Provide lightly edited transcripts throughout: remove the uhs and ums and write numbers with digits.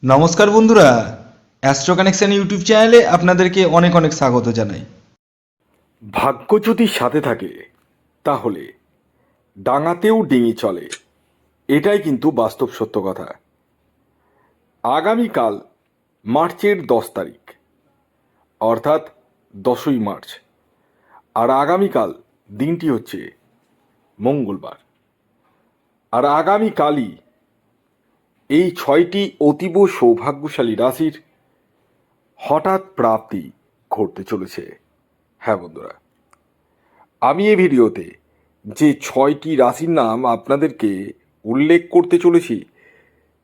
নমস্কার বন্ধুরা, astro connection YouTube চ্যানেলে আপনাদেরকে অনেক অনেক স্বাগত জানাই। ভাগ্য যদি সাথে থাকে তাহলে ডাঙাতেও ডিঙি চলে, এটাই কিন্তু বাস্তব সত্য কথা। আগামীকাল মার্চের 10 তারিখ, অর্থাৎ 10ই মার্চ, আর আগামীকাল দিনটি হচ্ছে মঙ্গলবার। আর আগামীকালই এই 6টি অতীব সৌভাগ্যশালী রাশির হঠাৎ প্রাপ্তি ঘটতে চলেছে। হ্যাঁ বন্ধুরা, আমি এই ভিডিওতে যে 6টি রাশির নাম আপনাদেরকে উল্লেখ করতে চলেছি,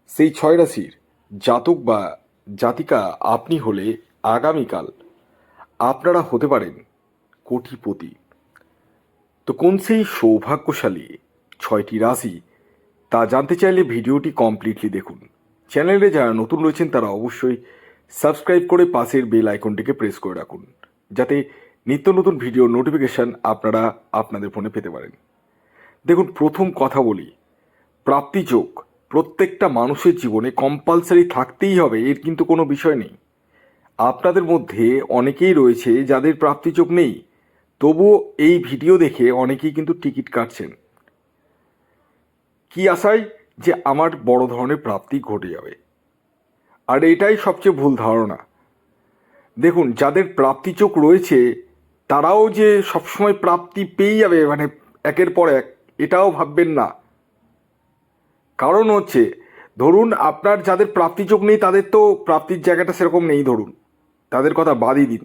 সেই 6 রাশির জাতক বা জাতিকা আপনি হলে আগামীকাল আপনারা হতে পারেন কোটিপতি। তো কোন সেই সৌভাগ্যশালী 6টি রাশি তা জানতে চাইলে ভিডিওটি কমপ্লিটলি দেখুন। চ্যানেলে যারা নতুন রয়েছেন তারা অবশ্যই সাবস্ক্রাইব করে পাশের বেল আইকনটিকে প্রেস করে রাখুন, যাতে নিত্য নতুন ভিডিও নোটিফিকেশান আপনারা আপনাদের ফোনে পেতে পারেন। দেখুন, প্রথম কথা বলি, প্রাপ্তিযোগ প্রত্যেকটা মানুষের জীবনে কম্পালসারি থাকতেই হবে, এর কিন্তু কোনো বিষয় নেই। আপনাদের মধ্যে অনেকেই রয়েছে যাদের প্রাপ্তিযোগ নেই, তবুও এই ভিডিও দেখে অনেকেই কিন্তু টিকিট কাটছেন, কি আশায় যে আমার বড় ধরনের প্রাপ্তি ঘটে যাবে। আর এটাই সবচেয়ে ভুল ধারণা। দেখুন, যাদের প্রাপ্তিযোগ রয়েছে তারাও যে সবসময় প্রাপ্তি পেয়ে যাবে, মানে একের পর এক, এটাও ভাববেন না। কারণ হচ্ছে, ধরুন আপনার যাদের প্রাপ্তিযোগ নেই তাদের তো প্রাপ্তির জায়গাটা সেরকম নেই, ধরুন তাদের কথা বাদই দিন।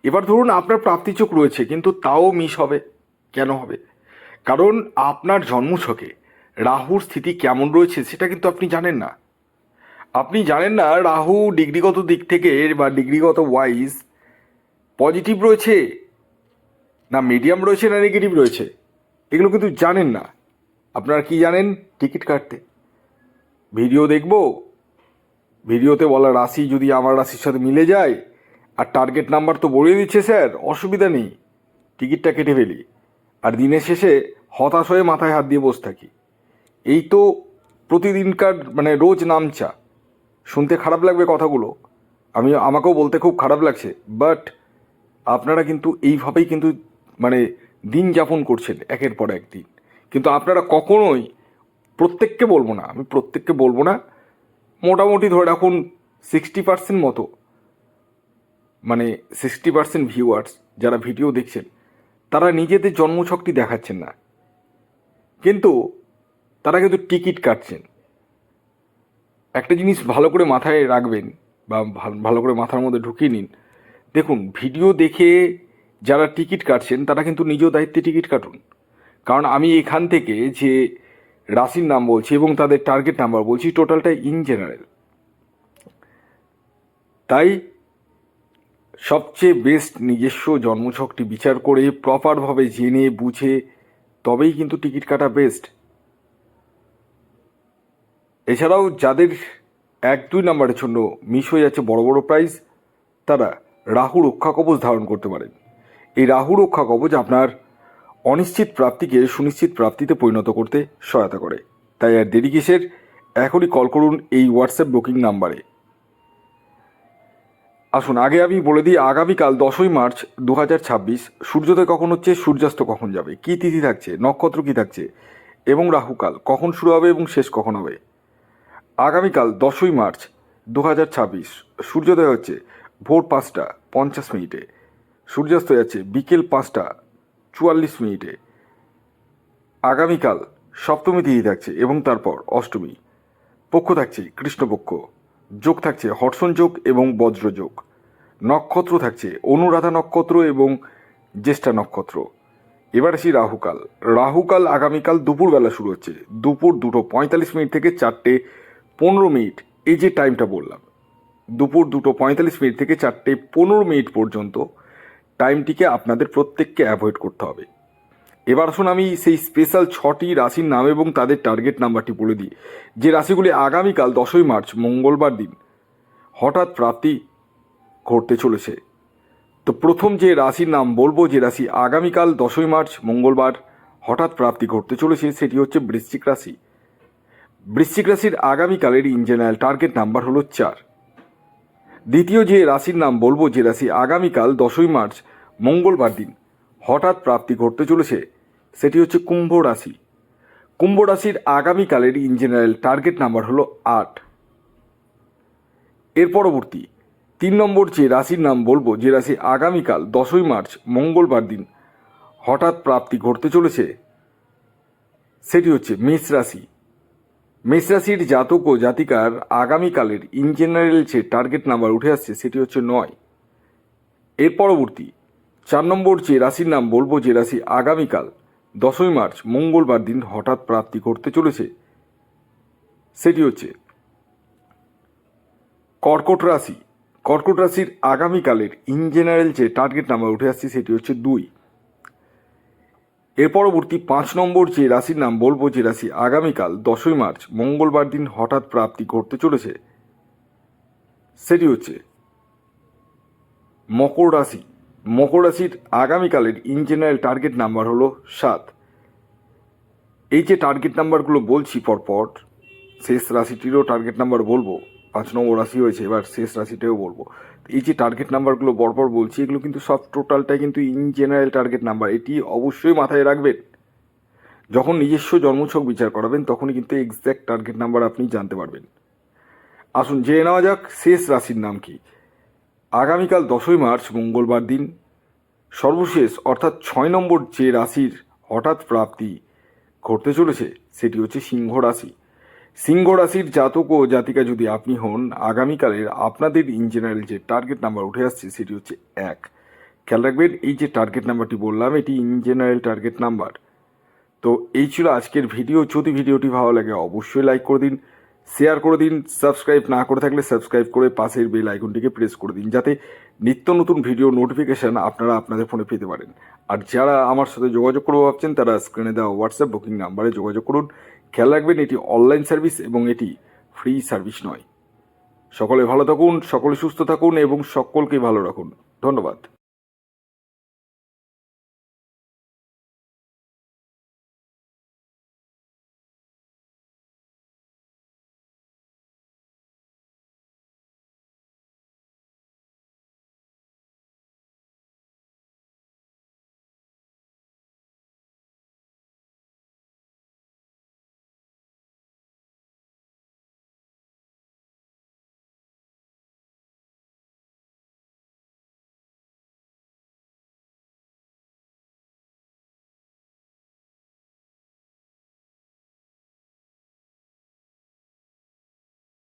এবার ধরুন আপনার প্রাপ্তিযোগ রয়েছে কিন্তু তাও মিস হবে। কেন হবে? কারণ আপনার জন্মছকে রাহুর স্থিতি কেমন রয়েছে সেটা কিন্তু আপনি জানেন না। আপনি জানেন না রাহু ডিগ্রিগত দিক থেকে বা ডিগ্রিগত ওয়াইজ পজিটিভ রয়েছে না মিডিয়াম রয়েছে না নেগেটিভ রয়েছে, এগুলো কিন্তু জানেন না। আপনারা কি জানেন? টিকিট কাটতে ভিডিও দেখব, ভিডিওতে বলা রাশি যদি আমার রাশির সাথে মিলে যায়, আর টার্গেট নাম্বার তো বলে দিচ্ছে স্যার, অসুবিধা নেই, টিকিটটা কেটে ফেলি, আর দিনের শেষে হতাশ হয়ে মাথায় হাত দিয়ে বসে থাকি। এই তো প্রতিদিনকার মানে রোজ নামচা। শুনতে খারাপ লাগবে কথাগুলো, আমাকেও বলতে খুব খারাপ লাগছে, বাট আপনারা কিন্তু এইভাবেই কিন্তু মানে দিন যাপন করছেন একের পর এক দিন। কিন্তু আপনারা কখনোই, প্রত্যেককে বলবো না, আমি প্রত্যেককে বলবো না, মোটামুটি ধরে রাখুন 60% মতো, মানে 60% ভিউয়ার্স যারা ভিডিও দেখছেন তারা নিজেদের জন্মছকটি দেখাচ্ছেন না, কিন্তু তারা কিন্তু টিকিট কাটছেন। একটা জিনিস ভালো করে মাথায় রাখবেন বা ভালো করে মাথার মধ্যে ঢুকিয়ে নিন। দেখুন, ভিডিও দেখে যারা টিকিট কাটছেন তারা কিন্তু নিজ দায়িত্বে টিকিট কাটুন। কারণ আমি এখান থেকে যে রাশির নাম বলছি এবং তাদের টার্গেট নাম্বার বলছি, টোটালটা ইন জেনারেল। তাই সবচেয়ে বেস্ট নিজস্ব জন্মছকটি বিচার করে প্রপারভাবে জেনে বুঝে তবেই কিন্তু টিকিট কাটা বেস্ট। এছাড়াও যাদের 1-2 নাম্বারের জন্য মিস হয়ে যাচ্ছে বড় বড় প্রাইজ, তারা রাহু রক্ষা কবচ ধারণ করতে পারেন। এই রাহু রক্ষা কবচ আপনার অনিশ্চিত প্রাপ্তিকে সুনিশ্চিত প্রাপ্তিতে পরিণত করতে সহায়তা করে। তাই আর দেরি কিসের, এখনই কল করুন এই হোয়াটসঅ্যাপ বুকিং নাম্বারে। আসুন আগে আমি বলে দিই, আগামীকাল 10ই মার্চ 2026 সূর্যোদয় কখন হচ্ছে, সূর্যাস্ত কখন যাবে, কী তিথি থাকছে, নক্ষত্র কী থাকছে, এবং রাহুকাল কখন শুরু হবে এবং শেষ কখন হবে। আগামীকাল 10ই মার্চ 2026 সূর্যোদয় হচ্ছে ভোর 5টা 50 মিনিটে, সূর্যাস্ত যাচ্ছে বিকেল 5টা 44 মিনিটে। আগামীকাল সপ্তমী তিথি থাকছে এবং তারপর অষ্টমী। পক্ষ থাকছে কৃষ্ণপক্ষ, যোগ থাকছে হর্ষণ যোগ এবং বজ্রযোগ, নক্ষত্র থাকছে অনুরাধা নক্ষত্র এবং জ্যেষ্ঠা নক্ষত্র। এবার আসি রাহুকাল। রাহুকাল আগামীকাল দুপুরবেলা শুরু হচ্ছে, দুপুর 2:45 থেকে 4:15। এই যে টাইমটা বললাম, দুপুর 2:45 থেকে 4:15 পর্যন্ত টাইমটিকে আপনাদের প্রত্যেককে অ্যাভয়েড করতে হবে। এবার আসুন আমি সেই স্পেশাল 6টি রাশির নাম এবং তাদের টার্গেট নাম্বারটি বলে দিই, যে রাশিগুলি আগামীকাল 10ই মার্চ মঙ্গলবার দিন হঠাৎ প্রাপ্তি ঘটতে চলেছে। তো প্রথম যে রাশির নাম বলবো, যে রাশি আগামীকাল 10ই মার্চ মঙ্গলবার হঠাৎ প্রাপ্তি ঘটতে চলেছে, সেটি হচ্ছে বৃশ্চিক রাশি। বৃশ্চিক রাশির আগামীকালের ইন জেনারেল টার্গেট নাম্বার হলো 4। দ্বিতীয় যে রাশির নাম বলবো, যে রাশি আগামীকাল 10ই মার্চ মঙ্গলবার দিন হঠাৎ প্রাপ্তি ঘটতে চলেছে, সেটি হচ্ছে কুম্ভ রাশি। কুম্ভ রাশির আগামীকালের ইন জেনারেল টার্গেট নাম্বার হলো 8। এর পরবর্তী 3 নম্বর যে রাশির নাম বলবো, যে রাশি আগামীকাল 10ই মার্চ মঙ্গলবার দিন হঠাৎ প্রাপ্তি ঘটতে চলেছে, সেটি হচ্ছে মেষ রাশি। মেষ রাশির জাতক ও জাতিকার আগামীকালের ইন জেনারেল যে টার্গেট নাম্বার উঠে আসছে, সেটি হচ্ছে 9। এর পরবর্তী 4 নম্বর যে রাশির নাম বলবো, যে রাশি আগামীকাল 10ই মার্চ মঙ্গলবার দিন হঠাৎ প্রাপ্তি ঘটতে চলেছে, সেটি হচ্ছে কর্কট রাশি। কর্কট রাশির আগামীকালের ইন জেনারেল যে টার্গেট নাম্বার উঠে আসছে, সেটি হচ্ছে 2। এর পরবর্তী 5 নম্বর যে রাশির নাম বলবো, যে রাশি আগামীকাল 10ই মার্চ মঙ্গলবার দিন হঠাৎ প্রাপ্তি ঘটতে চলেছে, সেটি হচ্ছে মকর রাশি। মকর রাশির আগামীকালের ইন জেনারেল টার্গেট নাম্বার হলো 7। এই যে টার্গেট নাম্বারগুলো বলছি পরপর, শেষ রাশিটিরও টার্গেট নাম্বার বলবো, 5 নম্বর রাশি হয়েছে, এবার শেষ রাশিটাও বলবো। এই যে টার্গেট নাম্বারগুলো পরপর বলছি, এগুলো কিন্তু সব টোটালটাই কিন্তু ইন জেনারেল টার্গেট নাম্বার। এটি অবশ্যই মাথায় রাখবেন। যখন নিজস্ব জন্মছক বিচার করাবেন, তখনই কিন্তু এক্স্যাক্ট টার্গেট নাম্বার আপনি জানতে পারবেন। আসুন জেনে নেওয়া যাক শেষ রাশির নাম কি। আগামীকাল 10ই মার্চ মঙ্গলবার দিন সর্বশেষ অর্থাৎ 6 নম্বর যে রাশির হঠাৎ প্রাপ্তি ঘটতে চলেছে, সেটি হচ্ছে সিংহ রাশি। সিংহ রাশির জাতক ও জাতিকা যদি আপনি হন, আগামীকালের আপনাদের ইন জেনারেল যে টার্গেট নাম্বার উঠে আসছে, সেটি হচ্ছে 1। খেয়াল রাখবেন, এই যে টার্গেট নাম্বারটি বললাম, এটি ইন জেনারেল টার্গেট নাম্বার। তো এই ছিল আজকের ভিডিও। যদি ভিডিওটি ভালো লাগে অবশ্যই লাইক করে দিন, শেয়ার করে দিন, সাবস্ক্রাইব না করে থাকলে সাবস্ক্রাইব করে পাশের বেল আইকনটিকে প্রেস করে দিন, যাতে নিত্য নতুন ভিডিও নোটিফিকেশান আপনারা আপনাদের ফোনে পেতে পারেন। আর যারা আমার সাথে যোগাযোগ করবো ভাবছেন, তারা স্ক্রিনে দেওয়া হোয়াটসঅ্যাপ বুকিং নাম্বারে যোগাযোগ করুন। খেয়াল রাখবেন, এটি অনলাইন সার্ভিস এবং এটি ফ্রি সার্ভিস নয়। সকলে ভালো থাকুন, সকলে সুস্থ থাকুন এবং সকলকে ভালো রাখুন। ধন্যবাদ।